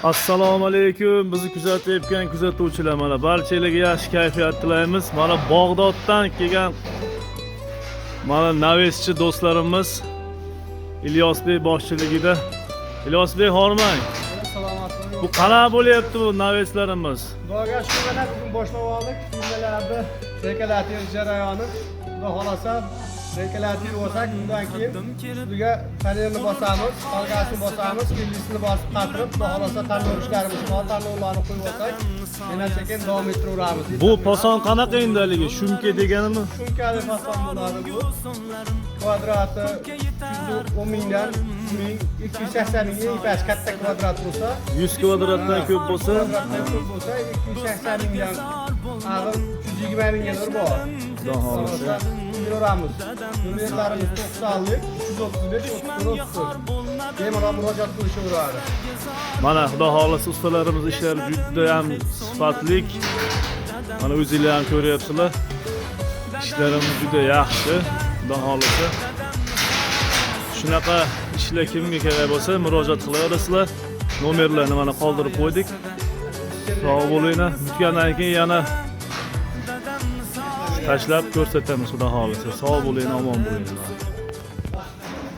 Assalomu alaykum. Bizni kuzatayotgan kuzatuvchilar, mana barchalarga yaxshi kayfiyat tilaymiz. Mana Bag'doddan kelgan mana naveschi do'stlarimiz Ilyosbek boshchiligida. Ilyosbek hormang. Bu qanaqa bo'lyapti bu naveslarimiz? Xudoga shukur mana bugun boshlab oldik. Filmlarni rekalatish jarayoni. Xudo xolasa rekalatish bo'lsak, undan keyin ustiga panelni bosamiz, qalgasini bosamiz, kellisini bosib qatirib, xudo xolasa tanlov ishlarimiz bor, tanlovlarni qo'yib olsak, yana sekin davom ettiraveramiz. Bu poson qanaqa endaligi? Shumka deganimi? Shumkali poson bo'ladi bu. Kvadrati 110 mingdan 280 ming eng past katta kvadrat bo'lsa, 100 kvadratdan ko'p bo'lsa, 280 mingdan ag'ir 120 minggalar bor. xudo xolasa. Ko'ramiz. Numerlarimiz 90lik 335 30. Bemalol murojaat qilishaveradi. Mana xudo xolasa ustalarimiz ishlari juda ham sifatli. Mana o'zingizlar ham ko'ryapsizlar. Ishlarimiz juda yaxshi. Xudo xolasa. Shunaqa ishlar kimga kerak bo'lsa murojaat qilaverasizlar. Nomerlarni mana qoldirib qo'ydik. Sog' bo'linglar. Bitgandan keyin yana tashlab ko'rsatamiz xudo xolasa. Sog' bo'linglar, omon bo'linglar.